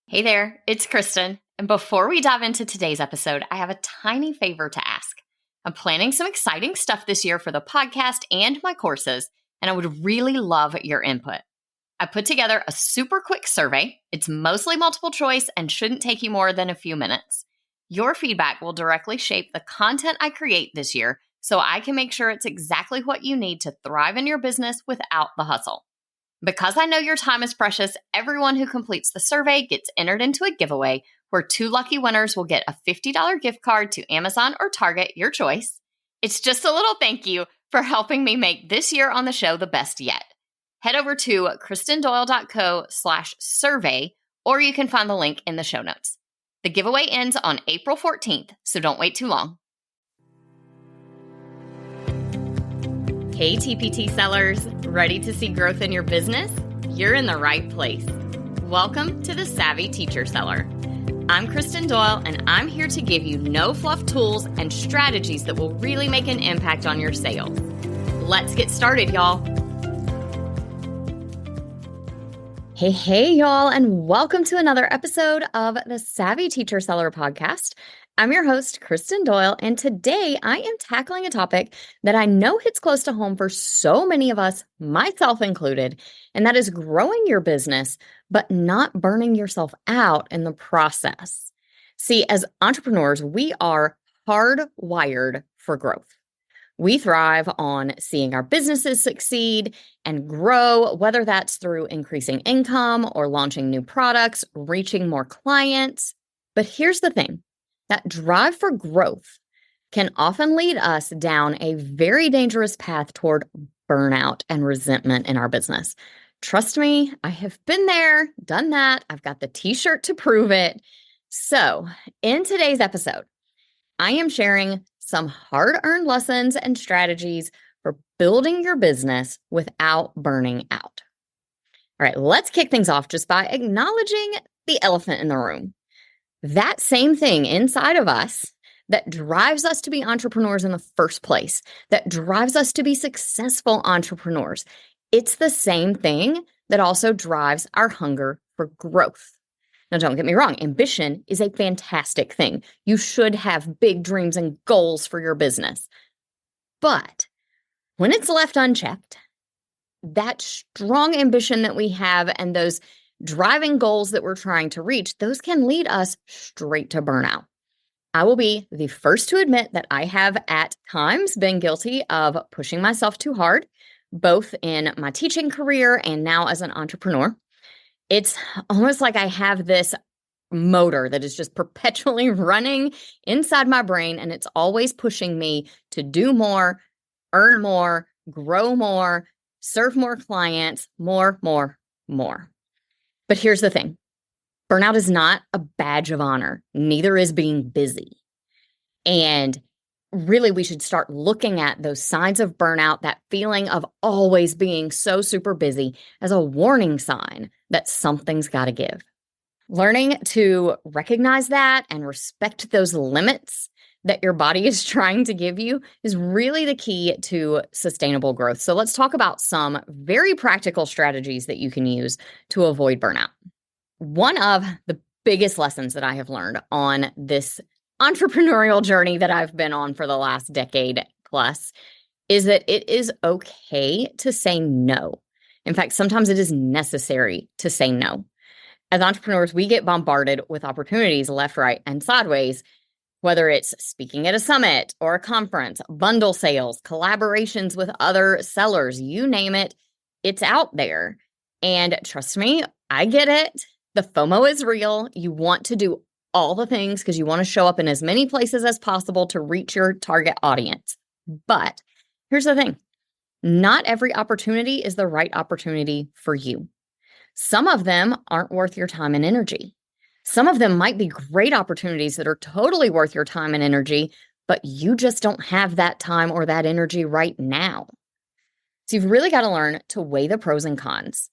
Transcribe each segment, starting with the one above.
Hey there, it's Kristen. And before we dive into today's episode, I have a tiny favor to ask. I'm planning some exciting stuff this year for the podcast and my courses, and I would really love your input. I put together a super quick survey. It's mostly multiple choice and shouldn't take you more than a few minutes. Your feedback will directly shape the content I create this year, so I can make sure it's exactly what you need to thrive in your business without the hustle. Because I know your time is precious, everyone who completes the survey gets entered into a giveaway where 2 lucky winners will get a $50 gift card to Amazon or Target, your choice. It's just a little thank you for helping me make this year on the show the best yet. Head over to kristendoyle.co/survey, or you can find the link in the show notes. The giveaway ends on April 14th, so don't wait too long. Hey TPT sellers, ready to see growth in your business? You're in the right place. Welcome to the Savvy Teacher Seller. I'm Kristen Doyle, and I'm here to give you no-fluff tools and strategies that will really make an impact on your sales. Let's get started, y'all. Hey, y'all, and welcome to another episode of the Savvy Teacher Seller podcast. I'm your host, Kristen Doyle, and today I am tackling a topic that I know hits close to home for so many of us, myself included, and that is growing your business, but not burning yourself out in the process. See, as entrepreneurs, we are hardwired for growth. We thrive on seeing our businesses succeed and grow, whether that's through increasing income or launching new products, reaching more clients. But here's the thing. That drive for growth can often lead us down a very dangerous path toward burnout and resentment in our business. Trust me, I have been there, done that. I've got the t-shirt to prove it. So in today's episode, I am sharing some hard-earned lessons and strategies for building your business without burning out. All right, let's kick things off just by acknowledging the elephant in the room. That same thing inside of us that drives us to be entrepreneurs in the first place, that drives us to be successful entrepreneurs, it's the same thing that also drives our hunger for growth. Now, don't get me wrong, ambition is a fantastic thing. You should have big dreams and goals for your business. But when it's left unchecked, that strong ambition that we have and those driving goals that we're trying to reach, those can lead us straight to burnout. I will be the first to admit that I have at times been guilty of pushing myself too hard, both in my teaching career and now as an entrepreneur. It's almost like I have this motor that is just perpetually running inside my brain, and it's always pushing me to do more, earn more, grow more, serve more clients, more. But here's the thing. Burnout is not a badge of honor. Neither is being busy. And really, we should start looking at those signs of burnout, that feeling of always being so super busy, as a warning sign that something's got to give. Learning to recognize that and respect those limits that your body is trying to give you is really the key to sustainable growth. So let's talk about some very practical strategies that you can use to avoid burnout. One of the biggest lessons that I have learned on this entrepreneurial journey that I've been on for the last decade plus is that it is okay to say no. In fact, sometimes it is necessary to say no. As entrepreneurs, we get bombarded with opportunities left, right, and sideways, whether it's speaking at a summit or a conference, bundle sales, collaborations with other sellers, you name it, it's out there. And trust me, I get it. The FOMO is real. You want to do all the things because you want to show up in as many places as possible to reach your target audience. But here's the thing. Not every opportunity is the right opportunity for you. Some of them aren't worth your time and energy. Some of them might be great opportunities that are totally worth your time and energy, but you just don't have that time or that energy right now. So you've really got to learn to weigh the pros and cons.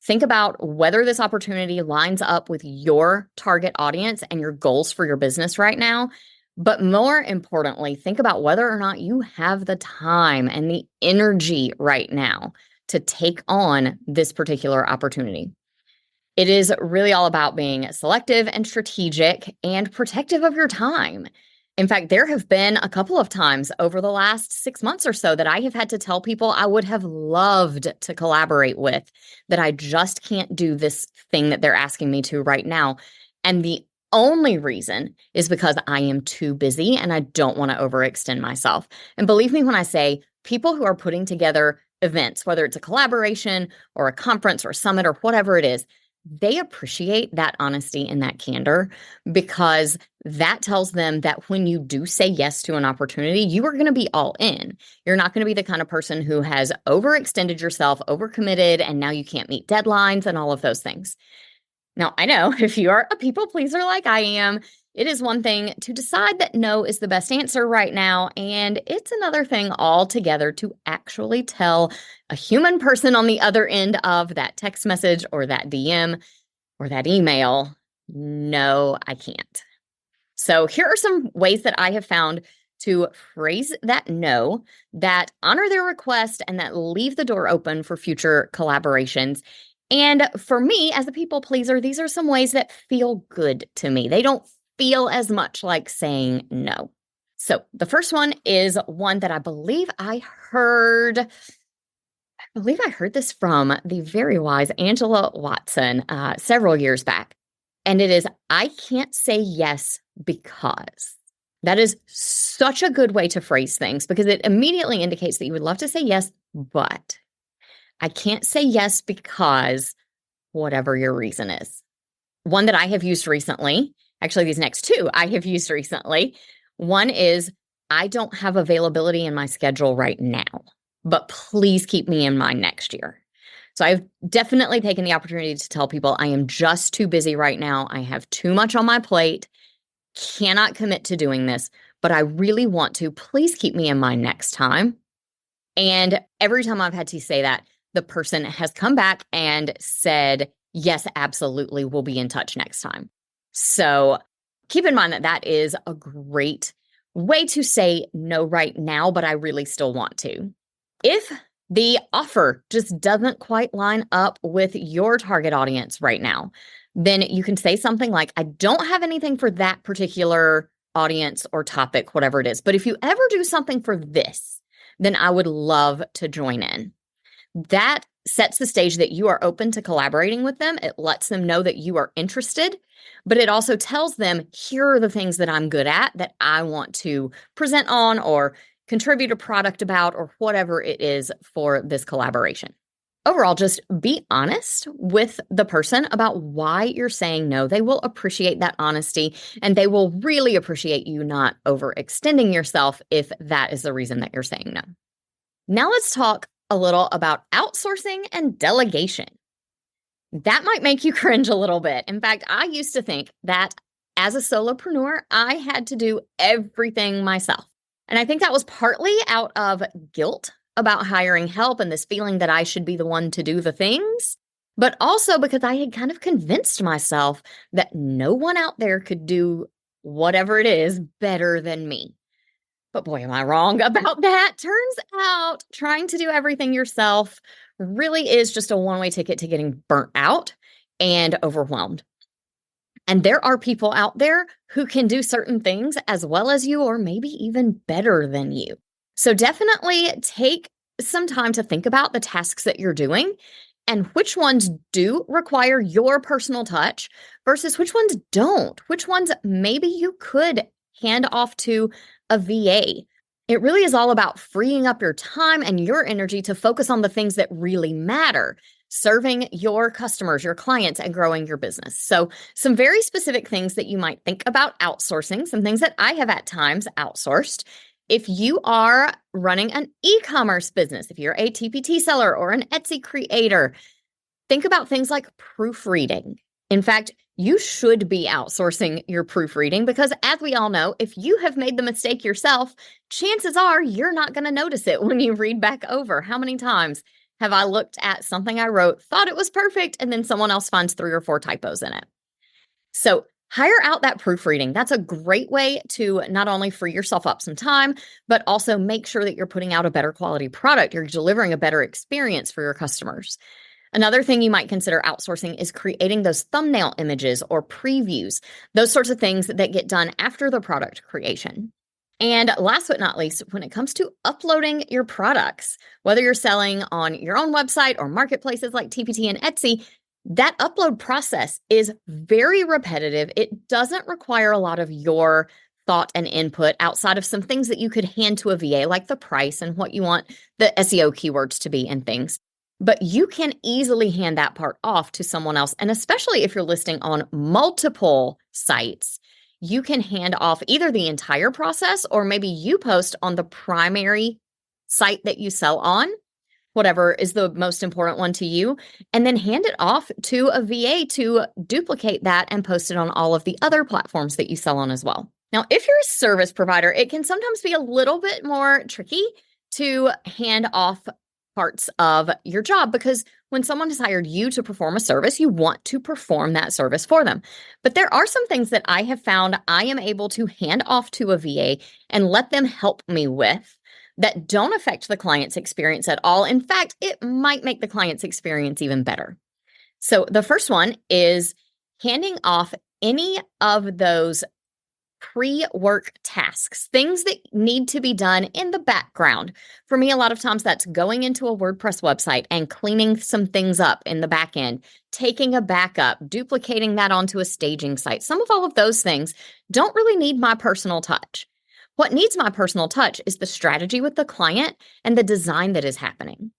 Think about whether this opportunity lines up with your target audience and your goals for your business right now. But more importantly, think about whether or not you have the time and the energy right now to take on this particular opportunity. It is really all about being selective and strategic and protective of your time. In fact, there have been a couple of times over the last 6 months or so that I have had to tell people I would have loved to collaborate with, that I just can't do this thing that they're asking me to right now. And the only reason is because I am too busy and I don't want to overextend myself. And believe me when I say, people who are putting together events, whether it's a collaboration or a conference or a summit or whatever it is, they appreciate that honesty and that candor, because that tells them that when you do say yes to an opportunity, you are going to be all in. You're not going to be the kind of person who has overextended yourself, overcommitted, and now you can't meet deadlines and all of those things. Now, I know if you are a people pleaser like I am, it is one thing to decide that no is the best answer right now, and it's another thing altogether to actually tell a human person on the other end of that text message or that DM or that email, no, I can't. So here are some ways that I have found to phrase that no, that honor their request, and that leave the door open for future collaborations. And for me, as a people pleaser, these are some ways that feel good to me. They don't feel as much like saying no. So the first one is one that I believe I heard this from the very wise Angela Watson several years back. And it is, I can't say yes because. That is such a good way to phrase things, because it immediately indicates that you would love to say yes, but I can't say yes because whatever your reason is. One that I have used recently, actually these next two I have used recently. One is, I don't have availability in my schedule right now, but please keep me in mind next year. So I've definitely taken the opportunity to tell people I am just too busy right now. I have too much on my plate, cannot commit to doing this, but I really want to. Please keep me in mind next time. And every time I've had to say that, the person has come back and said, yes, absolutely, we'll be in touch next time. So keep in mind that that is a great way to say no right now, but I really still want to. If the offer just doesn't quite line up with your target audience right now, then you can say something like, I don't have anything for that particular audience or topic, whatever it is. But if you ever do something for this, then I would love to join in. That sets the stage that you are open to collaborating with them. It lets them know that you are interested, but it also tells them, here are the things that I'm good at that I want to present on or contribute a product about, or whatever it is for this collaboration. Overall, just be honest with the person about why you're saying no. They will appreciate that honesty, and they will really appreciate you not overextending yourself if that is the reason that you're saying no. Now let's talk a little about outsourcing and delegation. That might make you cringe a little bit. In fact, I used to think that as a solopreneur, I had to do everything myself. And I think that was partly out of guilt about hiring help and this feeling that I should be the one to do the things, but also because I had kind of convinced myself that no one out there could do whatever it is better than me. But boy, am I wrong about that. Turns out trying to do everything yourself really is just a one-way ticket to getting burnt out and overwhelmed. And there are people out there who can do certain things as well as you, or maybe even better than you. So definitely take some time to think about the tasks that you're doing and which ones do require your personal touch versus which ones don't, which ones maybe you could hand off to a VA. It really is all about freeing up your time and your energy to focus on the things that really matter, serving your customers, your clients, and growing your business. So some very specific things that you might think about outsourcing, some things that I have at times outsourced. If you are running an e-commerce business, if you're a TPT seller or an Etsy creator, think about things like proofreading. In fact, you should be outsourcing your proofreading because, as we all know, if you have made the mistake yourself, chances are you're not going to notice it when you read back over. How many times have I looked at something I wrote, thought it was perfect, and then someone else finds 3 or 4 typos in it? So hire out that proofreading. That's a great way to not only free yourself up some time, but also make sure that you're putting out a better quality product. You're delivering a better experience for your customers. Another thing you might consider outsourcing is creating those thumbnail images or previews, those sorts of things that get done after the product creation. And last but not least, when it comes to uploading your products, whether you're selling on your own website or marketplaces like TPT and Etsy, that upload process is very repetitive. It doesn't require a lot of your thought and input outside of some things that you could hand to a VA, like the price and what you want the SEO keywords to be and things. But you can easily hand that part off to someone else. And especially if you're listing on multiple sites, you can hand off either the entire process or maybe you post on the primary site that you sell on, whatever is the most important one to you, and then hand it off to a VA to duplicate that and post it on all of the other platforms that you sell on as well. Now, if you're a service provider, it can sometimes be a little bit more tricky to hand off parts of your job because when someone has hired you to perform a service, you want to perform that service for them. But there are some things that I have found I am able to hand off to a VA and let them help me with that don't affect the client's experience at all. In fact, it might make the client's experience even better. So the first one is handing off any of those pre-work tasks, things that need to be done in the background. For me, a lot of times that's going into a WordPress website and cleaning some things up in the back end, taking a backup, duplicating that onto a staging site. Some of all of those things don't really need my personal touch. What needs my personal touch is the strategy with the client and the design that is happening.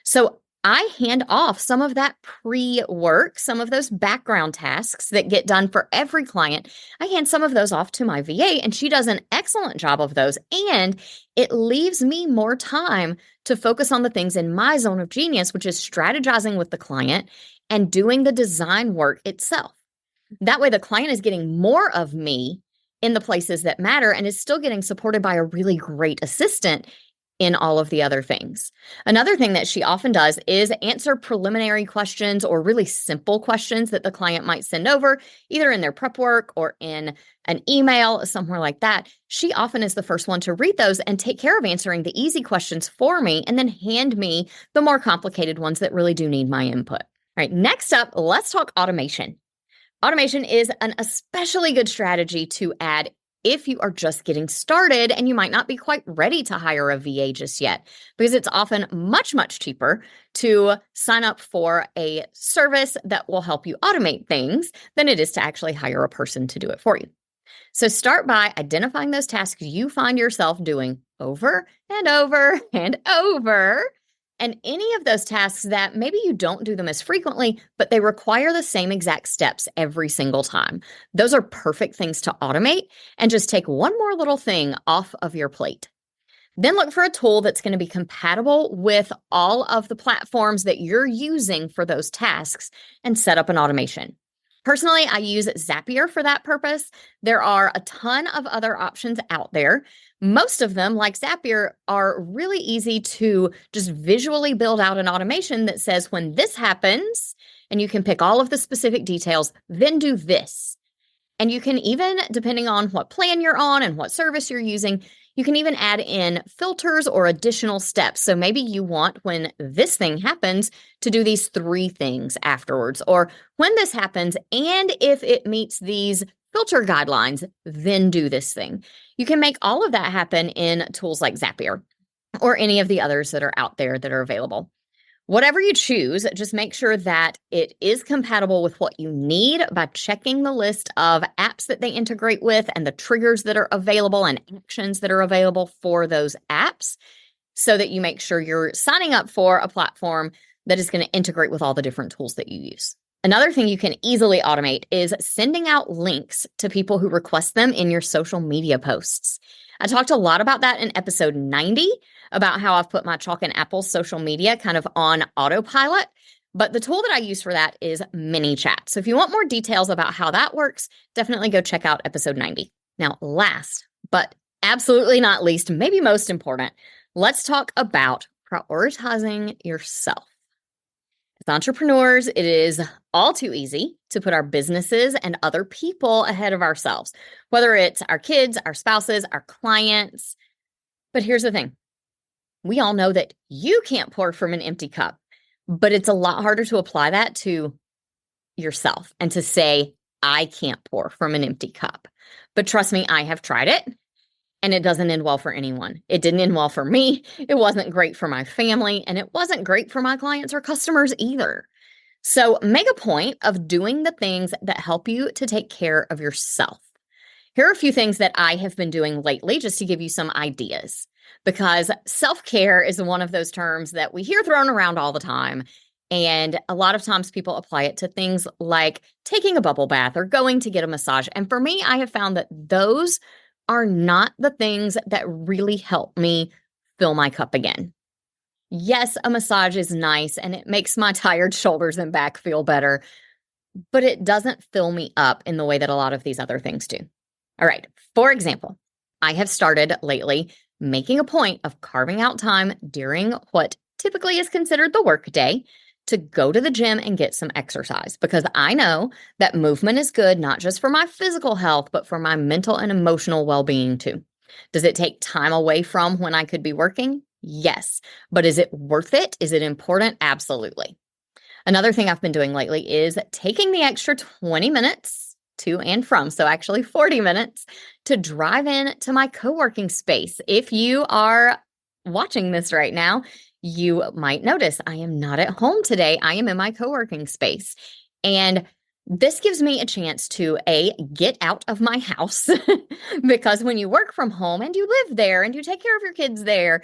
So I hand off some of that pre-work, some of those background tasks that get done for every client. I hand some of those off to my VA, and she does an excellent job of those. And it leaves me more time to focus on the things in my zone of genius, which is strategizing with the client and doing the design work itself. That way, the client is getting more of me in the places that matter and is still getting supported by a really great assistant in all of the other things. Another thing that she often does is answer preliminary questions or really simple questions that the client might send over, either in their prep work or in an email, somewhere like that. She often is the first one to read those and take care of answering the easy questions for me and then hand me the more complicated ones that really do need my input. All right, next up, let's talk automation. Automation is an especially good strategy to add if you are just getting started and you might not be quite ready to hire a VA just yet, because it's often much, much cheaper to sign up for a service that will help you automate things than it is to actually hire a person to do it for you. So start by identifying those tasks you find yourself doing over and over and over. And any of those tasks that maybe you don't do them as frequently, but they require the same exact steps every single time. Those are perfect things to automate and just take one more little thing off of your plate. Then look for a tool that's going to be compatible with all of the platforms that you're using for those tasks and set up an automation. Personally, I use Zapier for that purpose. There are a ton of other options out there. Most of them, like Zapier, are really easy to just visually build out an automation that says when this happens, and you can pick all of the specific details, then do this. And you can even, depending on what plan you're on and what service you're using, you can even add in filters or additional steps. So maybe you want, when this thing happens, to do these 3 things afterwards, or when this happens, and if it meets these filter guidelines, then do this thing. You can make all of that happen in tools like Zapier or any of the others that are out there that are available. Whatever you choose, just make sure that it is compatible with what you need by checking the list of apps that they integrate with and the triggers that are available and actions that are available for those apps, so that you make sure you're signing up for a platform that is going to integrate with all the different tools that you use. Another thing you can easily automate is sending out links to people who request them in your social media posts. I talked a lot about that in episode 90, about how I've put my Chalk and Apple social media kind of on autopilot. But the tool that I use for that is ManyChat. So if you want more details about how that works, definitely go check out episode 90. Now, last but absolutely not least, maybe most important, let's talk about prioritizing yourself. As entrepreneurs, it is all too easy to put our businesses and other people ahead of ourselves, whether it's our kids, our spouses, our clients. But here's the thing. We all know that you can't pour from an empty cup. But it's a lot harder to apply that to yourself and to say, I can't pour from an empty cup. But trust me, I have tried it and it doesn't end well for anyone. It didn't end well for me. It wasn't great for my family, and it wasn't great for my clients or customers either. So make a point of doing the things that help you to take care of yourself. Here are a few things that I have been doing lately just to give you some ideas, because self-care is one of those terms that we hear thrown around all the time. And a lot of times people apply it to things like taking a bubble bath or going to get a massage. And for me, I have found that those are not the things that really help me fill my cup again. Yes, a massage is nice and it makes my tired shoulders and back feel better, but it doesn't fill me up in the way that a lot of these other things do. All right. For example, I have started lately making a point of carving out time during what typically is considered the work day to go to the gym and get some exercise, because I know that movement is good, not just for my physical health, but for my mental and emotional well-being too. Does it take time away from when I could be working? Yes. But is it worth it? Is it important? Absolutely. Another thing I've been doing lately is taking the extra 20 minutes to and from, so actually 40 minutes, to drive in to my co-working space. If you are watching this right now, you might notice I am not at home today. I am in my co-working space. And this gives me a chance to get out of my house because when you work from home and you live there and you take care of your kids there,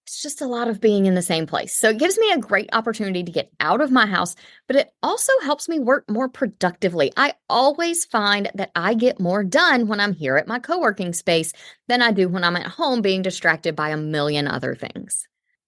it's just a lot of being in the same place. So it gives me a great opportunity to get out of my house, but it also helps me work more productively. I always find that I get more done when I'm here at my co-working space than I do when I'm at home being distracted by a million other things.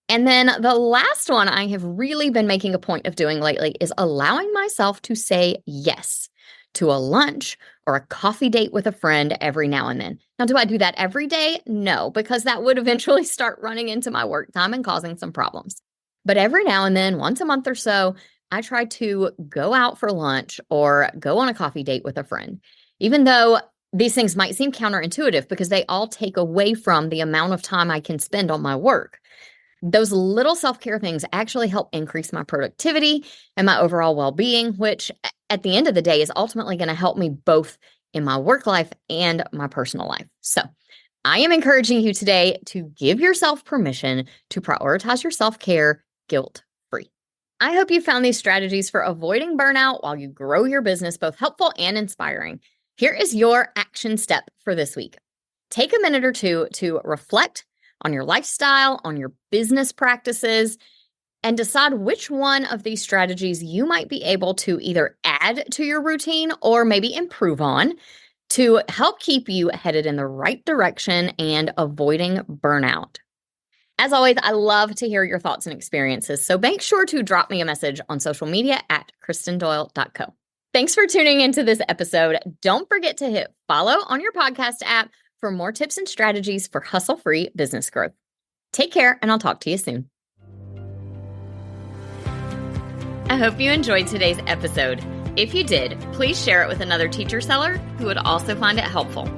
And then the last one I have really been making a point of doing lately is allowing myself to say yes to a lunch or a coffee date with a friend every now and then. Now, do I do that every day? No, because that would eventually start running into my work time and causing some problems. But every now and then, once a month or so, I try to go out for lunch or go on a coffee date with a friend, even though these things might seem counterintuitive because they all take away from the amount of time I can spend on my work. Those little self-care things actually help increase my productivity and my overall well-being, which at the end of the day is ultimately going to help me both in my work life and my personal life. So I am encouraging you today to give yourself permission to prioritize your self-care guilt-free. I hope you found these strategies for avoiding burnout while you grow your business both helpful and inspiring. Here is your action step for this week. Take a minute or two to reflect on your lifestyle, on your business practices, and decide which one of these strategies you might be able to either add to your routine or maybe improve on to help keep you headed in the right direction and avoiding burnout. As always, I love to hear your thoughts and experiences, so make sure to drop me a message on social media at kristendoyle.co. Thanks for tuning into this episode. Don't forget to hit follow on your podcast app for more tips and strategies for hustle-free business growth. Take care, and I'll talk to you soon. I hope you enjoyed today's episode. If you did, please share it with another teacher seller who would also find it helpful.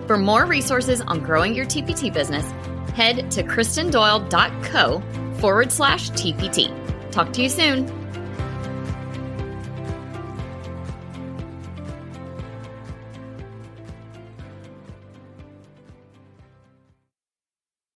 For more resources on growing your TPT business, head to kristendoyle.co/TPT. Talk to you soon.